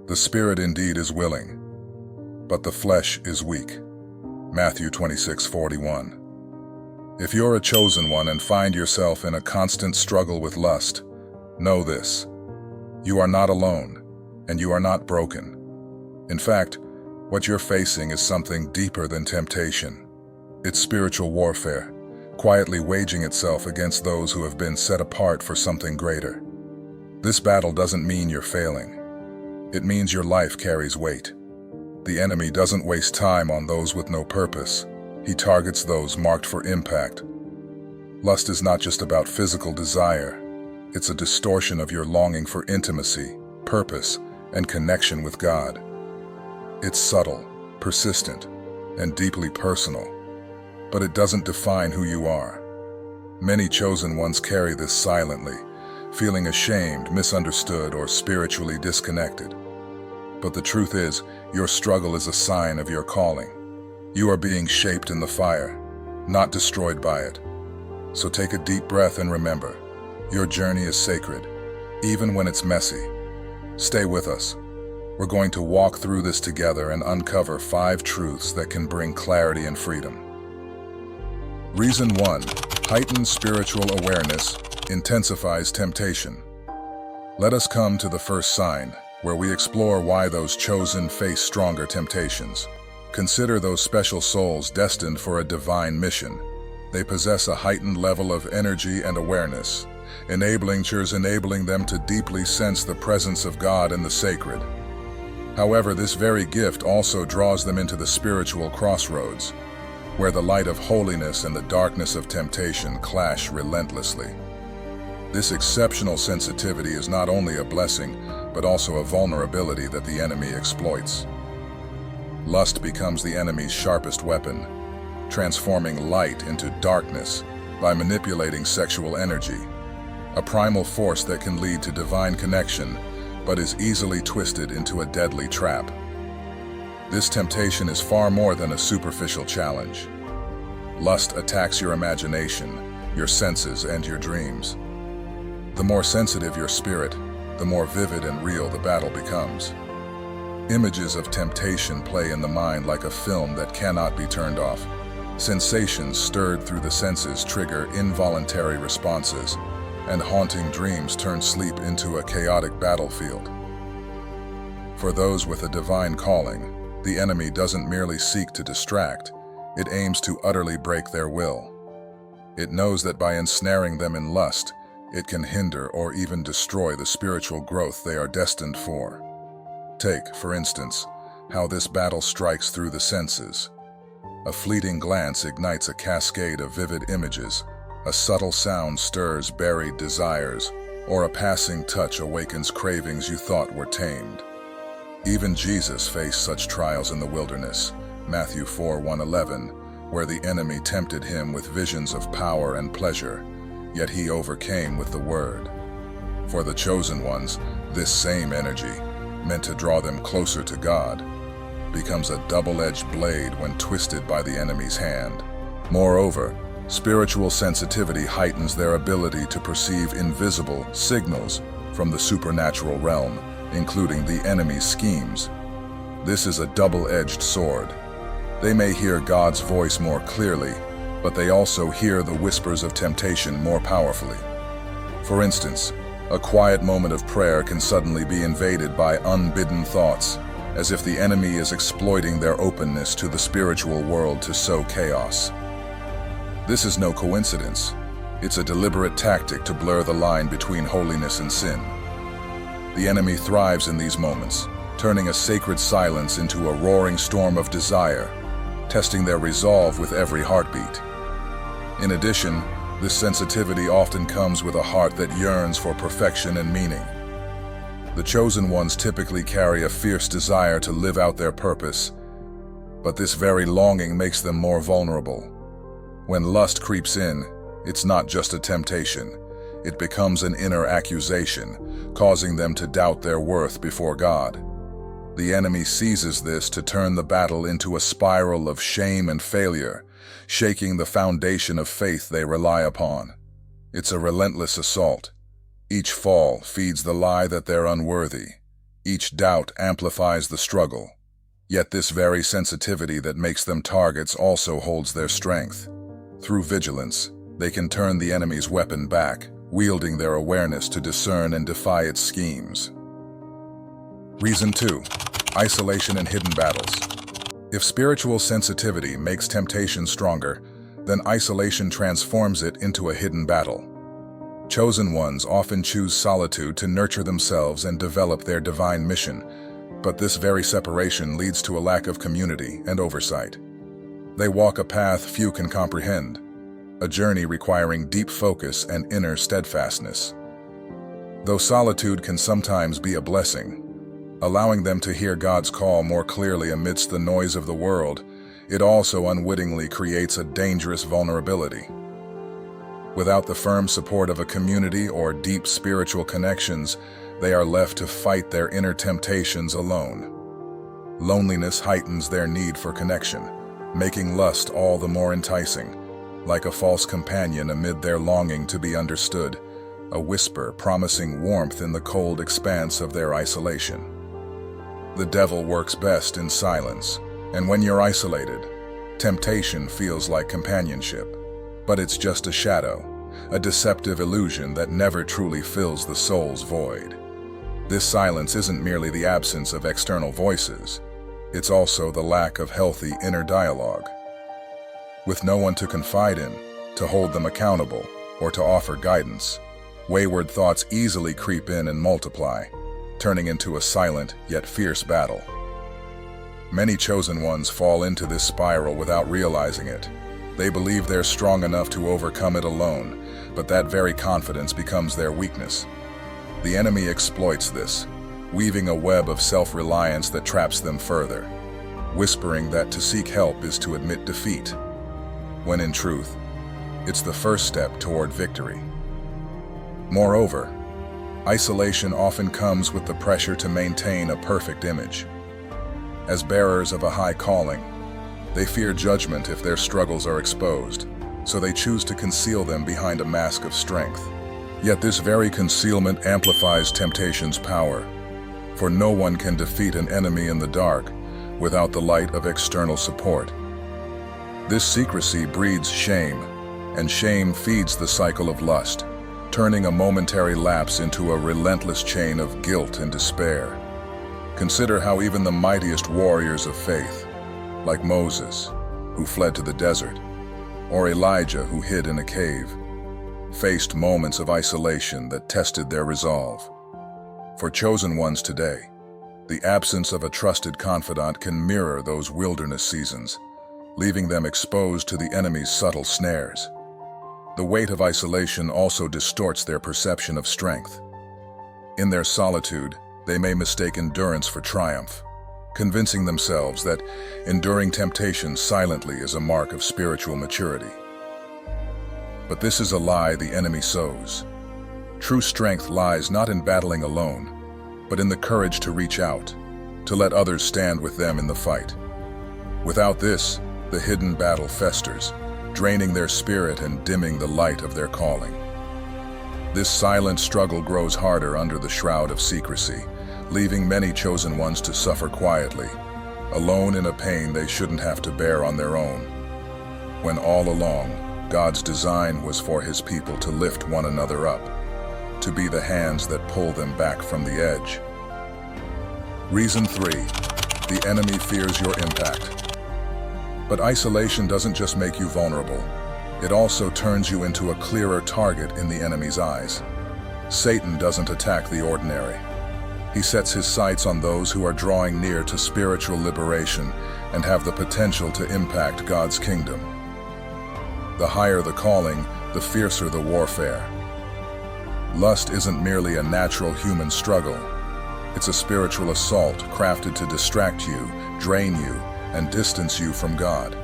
The spirit indeed is willing, but the flesh is weak. Matthew 26:41. If you're a chosen one and find yourself in a constant struggle with lust, know this: you are not alone, and you are not broken. In fact, what you're facing is something deeper than temptation. It's spiritual warfare, quietly waging itself against those who have been set apart for something greater. This battle doesn't mean you're failing. It means your life carries weight. The enemy doesn't waste time on those with no purpose. He targets those marked for impact. Lust is not just about physical desire. It's a distortion of your longing for intimacy, purpose, and connection with God. It's subtle, persistent, and deeply personal, but it doesn't define who you are. Many chosen ones carry this silently, feeling ashamed, misunderstood, or spiritually disconnected. But the truth is, your struggle is a sign of your calling. You are being shaped in the fire, not destroyed by it. So take a deep breath and remember, your journey is sacred, even when it's messy. Stay with us. We're going to walk through this together and uncover 5 truths that can bring clarity and freedom. Reason 1: heightened spiritual awareness intensifies temptation. Let us come to the first sign, where we explore why those chosen face stronger temptations. Consider those special souls destined for a divine mission. They possess a heightened level of energy and awareness, enabling them to deeply sense the presence of God and the sacred. However, this very gift also draws them into the spiritual crossroads, where the light of holiness and the darkness of temptation clash relentlessly. This exceptional sensitivity is not only a blessing, but also a vulnerability that the enemy exploits. Lust becomes the enemy's sharpest weapon, transforming light into darkness by manipulating sexual energy, a primal force that can lead to divine connection, but is easily twisted into a deadly trap. This temptation is far more than a superficial challenge. Lust attacks your imagination, your senses, and your dreams. The more sensitive your spirit, the more vivid and real the battle becomes. Images of temptation play in the mind like a film that cannot be turned off. Sensations stirred through the senses trigger involuntary responses, and haunting dreams turn sleep into a chaotic battlefield. For those with a divine calling, the enemy doesn't merely seek to distract, it aims to utterly break their will. It knows that by ensnaring them in lust, it can hinder or even destroy the spiritual growth they are destined for. Take, for instance, how this battle strikes through the senses. A fleeting glance ignites a cascade of vivid images, a subtle sound stirs buried desires, or a passing touch awakens cravings you thought were tamed. Even Jesus faced such trials in the wilderness, Matthew 4:1-11, where the enemy tempted him with visions of power and pleasure, yet he overcame with the word. For the chosen ones, this same energy, meant to draw them closer to God, becomes a double-edged blade when twisted by the enemy's hand. Moreover, spiritual sensitivity heightens their ability to perceive invisible signals from the supernatural realm, including the enemy's schemes. This is a double-edged sword. They may hear God's voice more clearly, but they also hear the whispers of temptation more powerfully. For instance, a quiet moment of prayer can suddenly be invaded by unbidden thoughts, as if the enemy is exploiting their openness to the spiritual world to sow chaos. This is no coincidence. It's a deliberate tactic to blur the line between holiness and sin. The enemy thrives in these moments, turning a sacred silence into a roaring storm of desire, testing their resolve with every heartbeat. In addition, this sensitivity often comes with a heart that yearns for perfection and meaning. The chosen ones typically carry a fierce desire to live out their purpose, but this very longing makes them more vulnerable. When lust creeps in, it's not just a temptation. It becomes an inner accusation, causing them to doubt their worth before God. The enemy seizes this to turn the battle into a spiral of shame and failure, shaking the foundation of faith they rely upon. It's a relentless assault. Each fall feeds the lie that they're unworthy. Each doubt amplifies the struggle. Yet this very sensitivity that makes them targets also holds their strength. Through vigilance, they can turn the enemy's weapon back, wielding their awareness to discern and defy its schemes. Reason 2. Isolation and hidden battles. If spiritual sensitivity makes temptation stronger, then isolation transforms it into a hidden battle. Chosen ones often choose solitude to nurture themselves and develop their divine mission, but this very separation leads to a lack of community and oversight. They walk a path few can comprehend, a journey requiring deep focus and inner steadfastness. Though solitude can sometimes be a blessing, allowing them to hear God's call more clearly amidst the noise of the world, it also unwittingly creates a dangerous vulnerability. Without the firm support of a community or deep spiritual connections, they are left to fight their inner temptations alone. Loneliness heightens their need for connection, making lust all the more enticing, like a false companion amid their longing to be understood, a whisper promising warmth in the cold expanse of their isolation. The devil works best in silence, and when you're isolated, temptation feels like companionship. But it's just a shadow, a deceptive illusion that never truly fills the soul's void. This silence isn't merely the absence of external voices, it's also the lack of healthy inner dialogue. With no one to confide in, to hold them accountable, or to offer guidance, wayward thoughts easily creep in and multiply, turning into a silent yet fierce battle. Many chosen ones fall into this spiral without realizing it. They believe they're strong enough to overcome it alone, but that very confidence becomes their weakness. The enemy exploits this, weaving a web of self-reliance that traps them further, whispering that to seek help is to admit defeat, when in truth, it's the first step toward victory. Moreover, isolation often comes with the pressure to maintain a perfect image. As bearers of a high calling, they fear judgment if their struggles are exposed, so they choose to conceal them behind a mask of strength. Yet this very concealment amplifies temptation's power, for no one can defeat an enemy in the dark without the light of external support. This secrecy breeds shame, and shame feeds the cycle of lust, turning a momentary lapse into a relentless chain of guilt and despair. Consider how even the mightiest warriors of faith, like Moses, who fled to the desert, or Elijah, who hid in a cave, faced moments of isolation that tested their resolve. For chosen ones today, the absence of a trusted confidant can mirror those wilderness seasons, leaving them exposed to the enemy's subtle snares. The weight of isolation also distorts their perception of strength. In their solitude, they may mistake endurance for triumph, convincing themselves that enduring temptation silently is a mark of spiritual maturity. But this is a lie the enemy sows. True strength lies not in battling alone, but in the courage to reach out, to let others stand with them in the fight. Without this, the hidden battle festers, draining their spirit and dimming the light of their calling. This silent struggle grows harder under the shroud of secrecy, leaving many chosen ones to suffer quietly, alone in a pain they shouldn't have to bear on their own. When all along, God's design was for His people to lift one another up, to be the hands that pull them back from the edge. Reason 3. The enemy fears your impact. But isolation doesn't just make you vulnerable. It also turns you into a clearer target in the enemy's eyes. Satan doesn't attack the ordinary. He sets his sights on those who are drawing near to spiritual liberation and have the potential to impact God's kingdom. The higher the calling, the fiercer the warfare. Lust isn't merely a natural human struggle. It's a spiritual assault crafted to distract you, drain you, and distance you from God.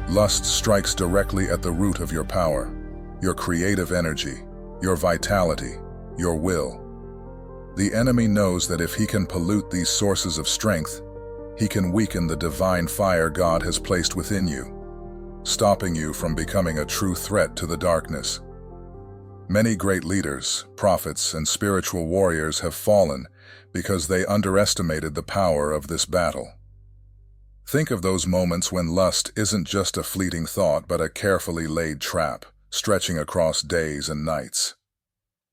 Lust strikes directly at the root of your power, your creative energy, your vitality, your will. The enemy knows that if he can pollute these sources of strength, he can weaken the divine fire God has placed within you, stopping you from becoming a true threat to the darkness. Many great leaders, prophets, and spiritual warriors have fallen because they underestimated the power of this battle. Think of those moments when lust isn't just a fleeting thought but a carefully laid trap, stretching across days and nights.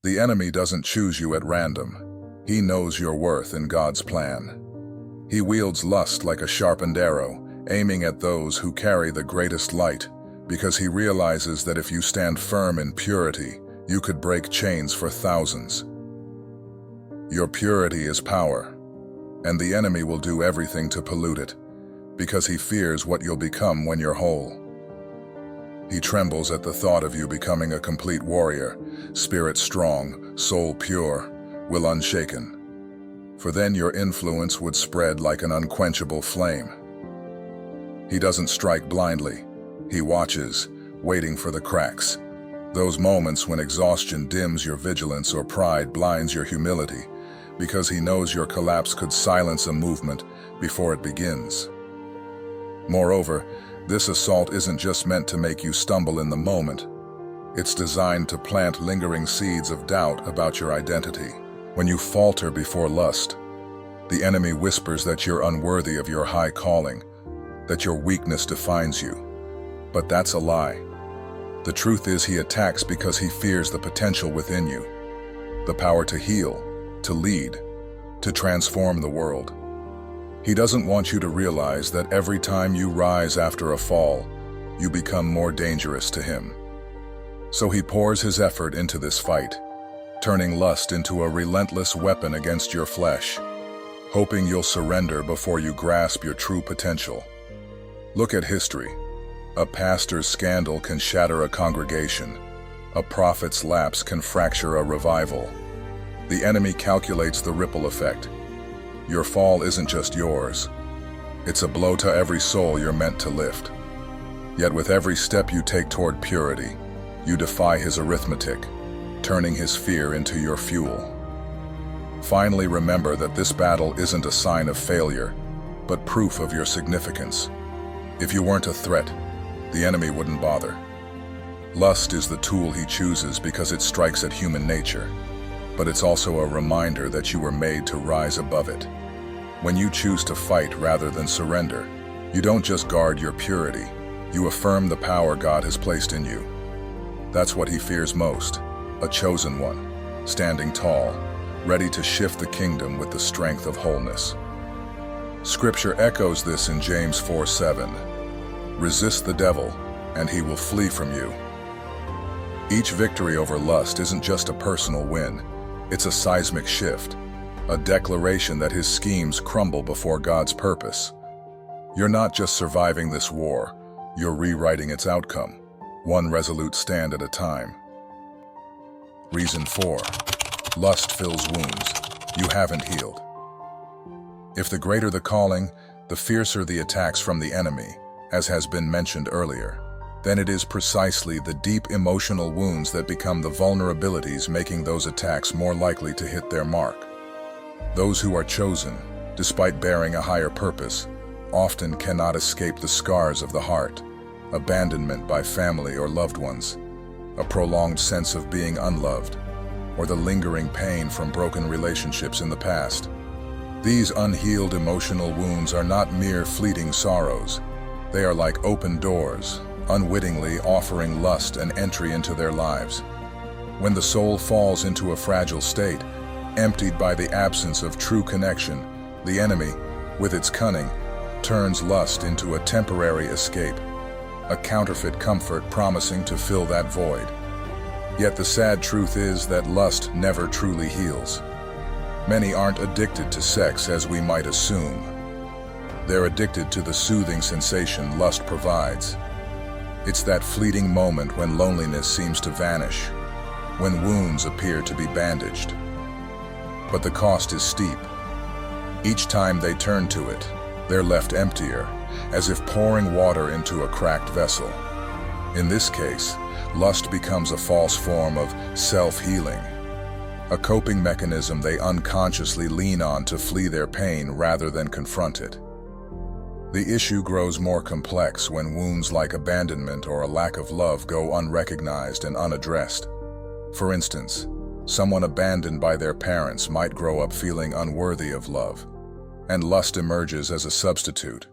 The enemy doesn't choose you at random. He knows your worth in God's plan. He wields lust like a sharpened arrow, aiming at those who carry the greatest light, because he realizes that if you stand firm in purity, you could break chains for thousands. Your purity is power, and the enemy will do everything to pollute it, because he fears what you'll become when you're whole. He trembles at the thought of you becoming a complete warrior, spirit strong, soul pure, will unshaken. For then your influence would spread like an unquenchable flame. He doesn't strike blindly. He watches, waiting for the cracks. Those moments when exhaustion dims your vigilance or pride blinds your humility, because he knows your collapse could silence a movement before it begins. Moreover, this assault isn't just meant to make you stumble in the moment. It's designed to plant lingering seeds of doubt about your identity. When you falter before lust, the enemy whispers that you're unworthy of your high calling, that your weakness defines you. But that's a lie. The truth is he attacks because he fears the potential within you, the power to heal, to lead, to transform the world. He doesn't want you to realize that every time you rise after a fall, you become more dangerous to him. So he pours his effort into this fight, turning lust into a relentless weapon against your flesh, hoping you'll surrender before you grasp your true potential. Look at history. A pastor's scandal can shatter a congregation. A prophet's lapse can fracture a revival. The enemy calculates the ripple effect. Your fall isn't just yours. It's a blow to every soul you're meant to lift. Yet with every step you take toward purity, you defy his arithmetic, turning his fear into your fuel. Finally, remember that this battle isn't a sign of failure, but proof of your significance. If you weren't a threat, the enemy wouldn't bother. Lust is the tool he chooses because it strikes at human nature, but it's also a reminder that you were made to rise above it. When you choose to fight rather than surrender, you don't just guard your purity, you affirm the power God has placed in you. That's what he fears most, a chosen one, standing tall, ready to shift the kingdom with the strength of wholeness. Scripture echoes this in James 4:7. Resist the devil, and he will flee from you. Each victory over lust isn't just a personal win, it's a seismic shift, a declaration that his schemes crumble before God's purpose. You're not just surviving this war, you're rewriting its outcome, one resolute stand at a time. Reason 4. Lust fills wounds you haven't healed. If the greater the calling, the fiercer the attacks from the enemy, as has been mentioned earlier, then it is precisely the deep emotional wounds that become the vulnerabilities making those attacks more likely to hit their mark. Those who are chosen, despite bearing a higher purpose, often cannot escape the scars of the heart, abandonment by family or loved ones, a prolonged sense of being unloved, or the lingering pain from broken relationships in the past. These unhealed emotional wounds are not mere fleeting sorrows. They are like open doors, unwittingly offering lust an entry into their lives. When the soul falls into a fragile state, emptied by the absence of true connection, the enemy, with its cunning, turns lust into a temporary escape, a counterfeit comfort promising to fill that void. Yet the sad truth is that lust never truly heals. Many aren't addicted to sex as we might assume. They're addicted to the soothing sensation lust provides. It's that fleeting moment when loneliness seems to vanish, when wounds appear to be bandaged. But the cost is steep. Each time they turn to it, they're left emptier, as if pouring water into a cracked vessel. In this case, lust becomes a false form of self-healing, a coping mechanism they unconsciously lean on to flee their pain rather than confront it. The issue grows more complex when wounds like abandonment or a lack of love go unrecognized and unaddressed. For instance, Someone abandoned by their parents might grow up feeling unworthy of love, and lust emerges as a substitute,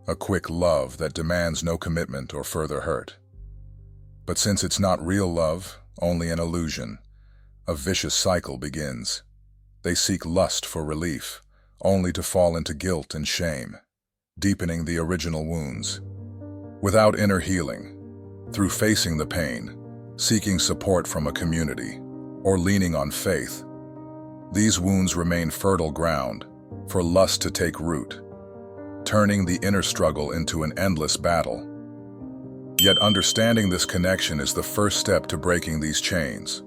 a quick love that demands no commitment or further hurt. But since it's not real love, only an illusion, a vicious cycle begins. They seek lust for relief, only to fall into guilt and shame, deepening the original wounds. Without inner healing, through facing the pain, seeking support from a community, or leaning on faith, these wounds remain fertile ground for lust to take root, turning the inner struggle into an endless battle. Yet understanding this connection is the first step to breaking these chains.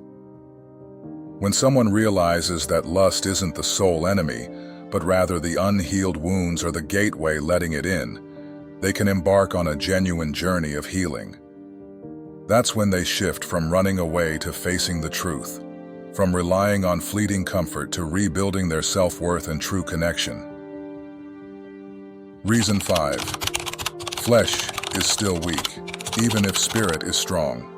When someone realizes that lust isn't the sole enemy, but rather the unhealed wounds are the gateway letting it in, they can embark on a genuine journey of healing. That's when they shift from running away to facing the truth, from relying on fleeting comfort to rebuilding their self-worth and true connection. Reason 5. Flesh is still weak, even if spirit is strong.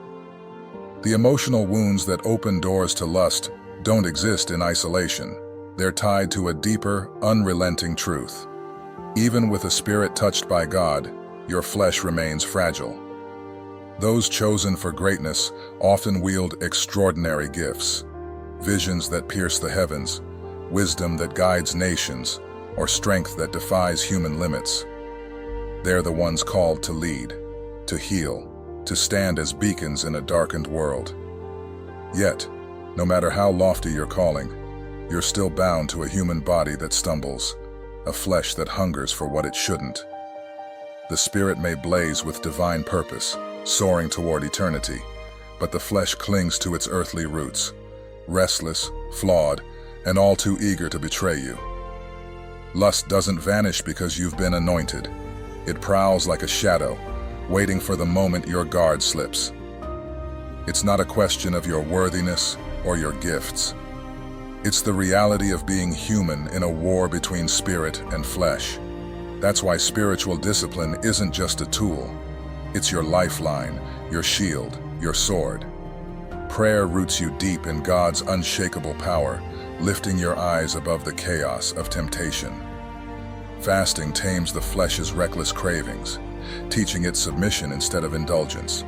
The emotional wounds that open doors to lust don't exist in isolation. They're tied to a deeper, unrelenting truth. Even with a spirit touched by God, your flesh remains fragile. Those chosen for greatness often wield extraordinary gifts, visions that pierce the heavens, wisdom that guides nations, or strength that defies human limits. They're the ones called to lead, to heal, to stand as beacons in a darkened world. Yet, no matter how lofty your calling, you're still bound to a human body that stumbles, a flesh that hungers for what it shouldn't. The spirit may blaze with divine purpose, soaring toward eternity, but the flesh clings to its earthly roots, restless, flawed, and all too eager to betray you. Lust doesn't vanish because you've been anointed. It prowls like a shadow, waiting for the moment your guard slips. It's not a question of your worthiness or your gifts. It's the reality of being human in a war between spirit and flesh. That's why spiritual discipline isn't just a tool. It's your lifeline, your shield, your sword. Prayer roots you deep in God's unshakable power, lifting your eyes above the chaos of temptation. Fasting tames the flesh's reckless cravings, teaching it submission instead of indulgence.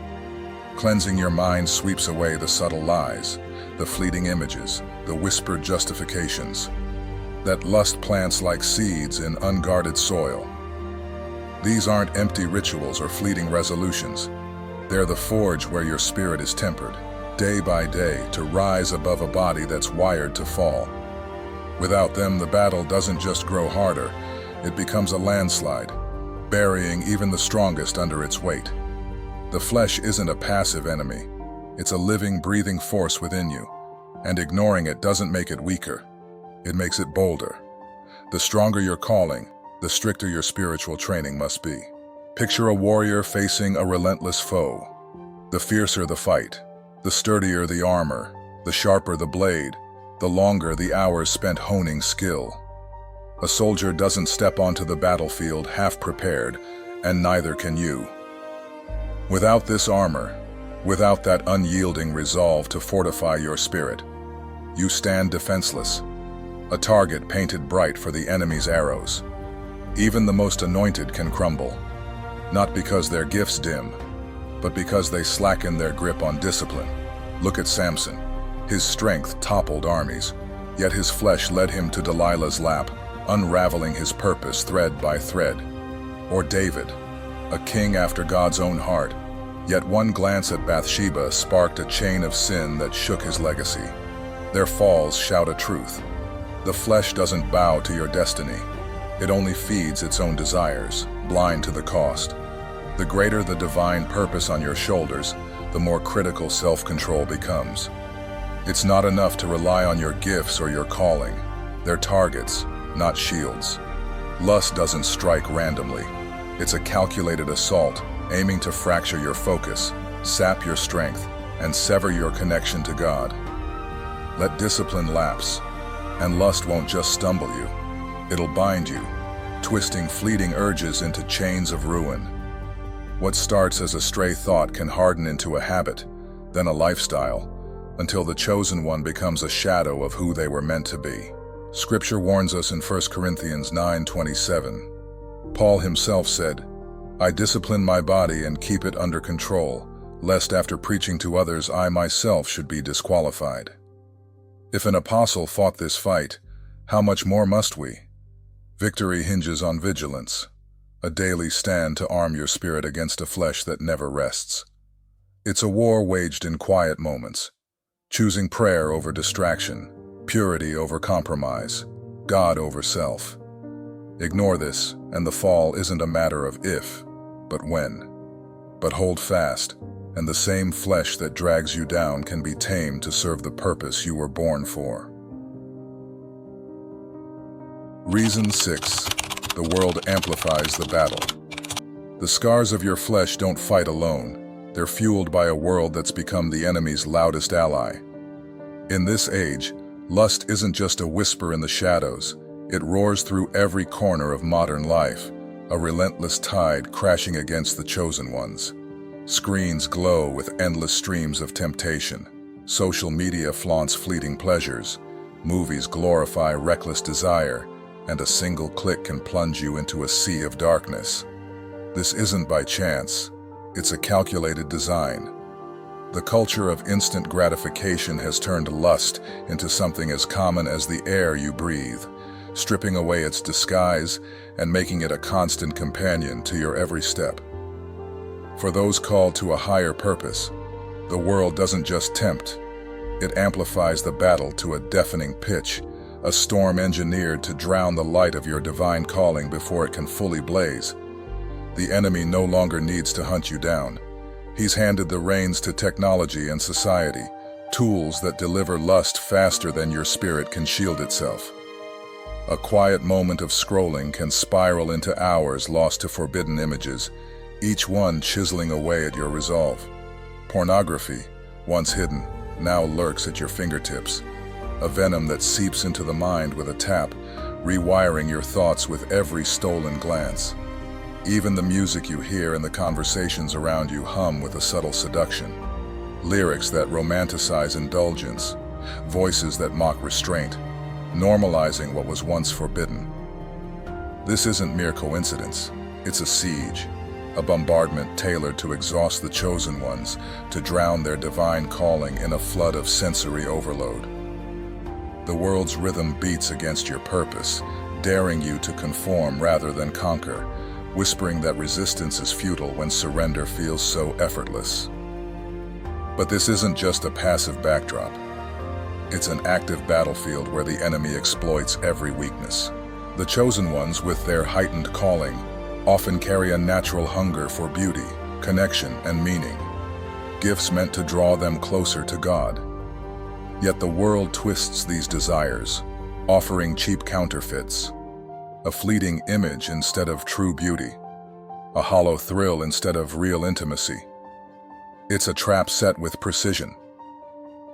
Cleansing your mind sweeps away the subtle lies, the fleeting images, the whispered justifications that lust plants like seeds in unguarded soil. These aren't empty rituals or fleeting resolutions. They're the forge where your spirit is tempered, day by day, to rise above a body that's wired to fall. Without them, the battle doesn't just grow harder, it becomes a landslide, burying even the strongest under its weight. The flesh isn't a passive enemy. It's a living, breathing force within you, and ignoring it doesn't make it weaker. It makes it bolder. The stronger your calling, the stricter your spiritual training must be. Picture a warrior facing a relentless foe. The fiercer the fight, the sturdier the armor, the sharper the blade, the longer the hours spent honing skill. A soldier doesn't step onto the battlefield half prepared, and neither can you. Without this armor, without that unyielding resolve to fortify your spirit, you stand defenseless, a target painted bright for the enemy's arrows. Even the most anointed can crumble, not because their gifts dim, but because they slacken their grip on discipline. Look at Samson. His strength toppled armies, yet his flesh led him to Delilah's lap, unraveling his purpose thread by thread. Or David, a king after God's own heart, yet one glance at Bathsheba sparked a chain of sin that shook his legacy. Their falls shout a truth. The flesh doesn't bow to your destiny. It only feeds its own desires, blind to the cost. The greater the divine purpose on your shoulders, the more critical self-control becomes. It's not enough to rely on your gifts or your calling. They're targets, not shields. Lust doesn't strike randomly. It's a calculated assault, aiming to fracture your focus, sap your strength, and sever your connection to God. Let discipline lapse, and lust won't just stumble you. It'll bind you, twisting fleeting urges into chains of ruin. What starts as a stray thought can harden into a habit, then a lifestyle, until the chosen one becomes a shadow of who they were meant to be. Scripture warns us in 1 Corinthians 9:27. Paul himself said, "I discipline my body and keep it under control, lest after preaching to others I myself should be disqualified." If an apostle fought this fight, how much more must we? Victory hinges on vigilance, a daily stand to arm your spirit against a flesh that never rests. It's a war waged in quiet moments, choosing prayer over distraction, purity over compromise, God over self. Ignore this, and the fall isn't a matter of if, but when. But hold fast, and the same flesh that drags you down can be tamed to serve the purpose you were born for. Reason 6. The world amplifies the battle. The scars of your flesh don't fight alone. They're fueled by a world that's become the enemy's loudest ally. In this age, lust isn't just a whisper in the shadows. It roars through every corner of modern life, a relentless tide crashing against the chosen ones. Screens glow with endless streams of temptation. Social media flaunts fleeting pleasures. Movies glorify reckless desire, and a single click can plunge you into a sea of darkness. This isn't by chance. It's a calculated design. The culture of instant gratification has turned lust into something as common as the air you breathe, stripping away its disguise and making it a constant companion to your every step. For those called to a higher purpose, the world doesn't just tempt, it amplifies the battle to a deafening pitch, a storm engineered to drown the light of your divine calling before it can fully blaze. The enemy no longer needs to hunt you down. He's handed the reins to technology and society, tools that deliver lust faster than your spirit can shield itself. A quiet moment of scrolling can spiral into hours lost to forbidden images, each one chiseling away at your resolve. Pornography, once hidden, now lurks at your fingertips, a venom that seeps into the mind with a tap, rewiring your thoughts with every stolen glance. Even the music you hear and the conversations around you hum with a subtle seduction. Lyrics that romanticize indulgence, voices that mock restraint, normalizing what was once forbidden. This isn't mere coincidence, it's a siege, a bombardment tailored to exhaust the chosen ones, to drown their divine calling in a flood of sensory overload. The world's rhythm beats against your purpose, daring you to conform rather than conquer, whispering that resistance is futile when surrender feels so effortless. But this isn't just a passive backdrop. It's an active battlefield where the enemy exploits every weakness. The chosen ones, with their heightened calling, often carry a natural hunger for beauty, connection, and meaning, gifts meant to draw them closer to God. Yet the world twists these desires, offering cheap counterfeits, a fleeting image instead of true beauty, a hollow thrill instead of real intimacy. It's a trap set with precision.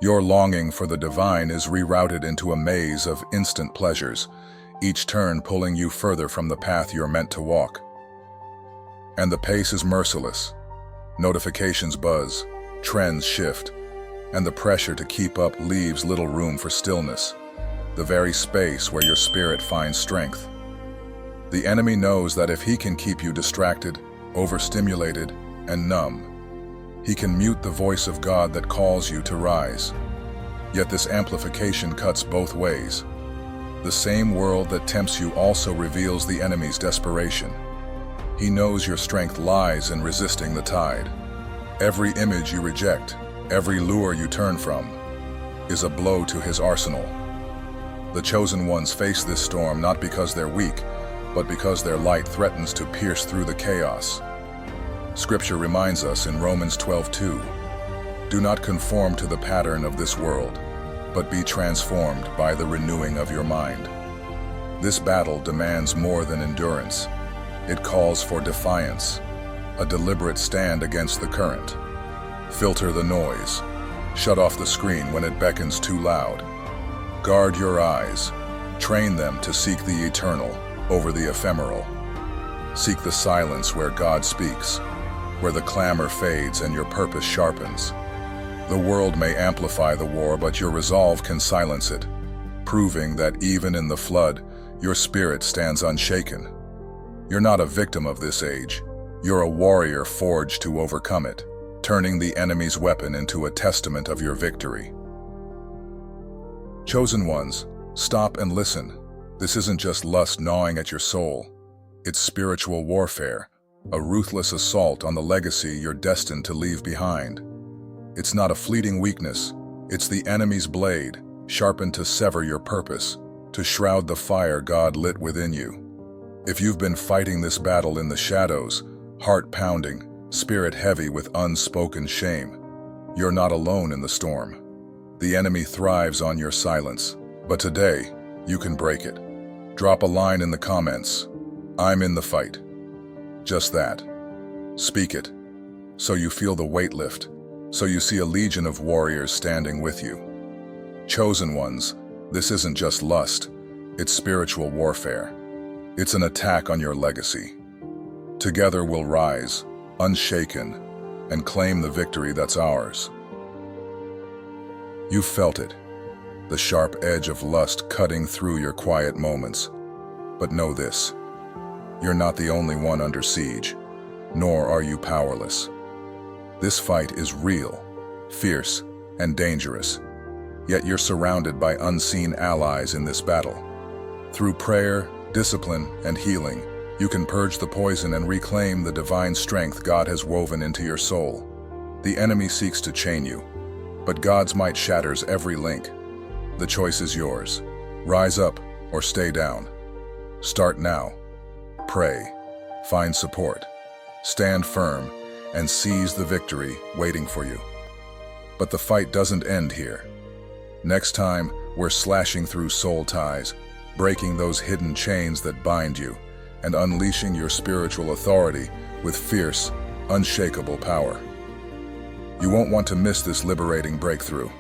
Your longing for the divine is rerouted into a maze of instant pleasures, each turn pulling you further from the path you're meant to walk. And the pace is merciless. Notifications buzz, trends shift, and the pressure to keep up leaves little room for stillness, the very space where your spirit finds strength. The enemy knows that if he can keep you distracted, overstimulated, and numb, he can mute the voice of God that calls you to rise. Yet this amplification cuts both ways. The same world that tempts you also reveals the enemy's desperation. He knows your strength lies in resisting the tide. Every image you reject, every lure you turn from, is a blow to his arsenal. The chosen ones face this storm not because they're weak, but because their light threatens to pierce through the chaos. Scripture reminds us in Romans 12:2, "Do not conform to the pattern of this world, but be transformed by the renewing of your mind." This battle demands more than endurance. It calls for defiance, a deliberate stand against the current. Filter the noise. Shut off the screen when it beckons too loud. Guard your eyes. Train them to seek the eternal over the ephemeral. Seek the silence where God speaks, where the clamor fades and your purpose sharpens. The world may amplify the war, but your resolve can silence it, proving that even in the flood, your spirit stands unshaken. You're not a victim of this age. You're a warrior forged to overcome it, turning the enemy's weapon into a testament of your victory. Chosen ones, stop and listen. This isn't just lust gnawing at your soul. It's spiritual warfare, a ruthless assault on the legacy you're destined to leave behind. It's not a fleeting weakness. It's the enemy's blade, sharpened to sever your purpose, to shroud the fire God lit within you. If you've been fighting this battle in the shadows, heart pounding, spirit heavy with unspoken shame, you're not alone in the storm. The enemy thrives on your silence, but today, you can break it. Drop a line in the comments. I'm in the fight. Just that. Speak it, so you feel the weight lift, so you see a legion of warriors standing with you. Chosen ones, this isn't just lust, it's spiritual warfare. It's an attack on your legacy. Together we'll rise, unshaken, and claim the victory that's ours. You've felt it, the sharp edge of lust cutting through your quiet moments. But know this, you're not the only one under siege, nor are you powerless. This fight is real, fierce, and dangerous, yet you're surrounded by unseen allies in this battle. Through prayer, discipline, and healing, you can purge the poison and reclaim the divine strength God has woven into your soul. The enemy seeks to chain you, but God's might shatters every link. The choice is yours. Rise up or stay down. Start now. Pray. Find support. Stand firm and seize the victory waiting for you. But the fight doesn't end here. Next time, we're slashing through soul ties, breaking those hidden chains that bind you, and unleashing your spiritual authority with fierce, unshakable power. You won't want to miss this liberating breakthrough.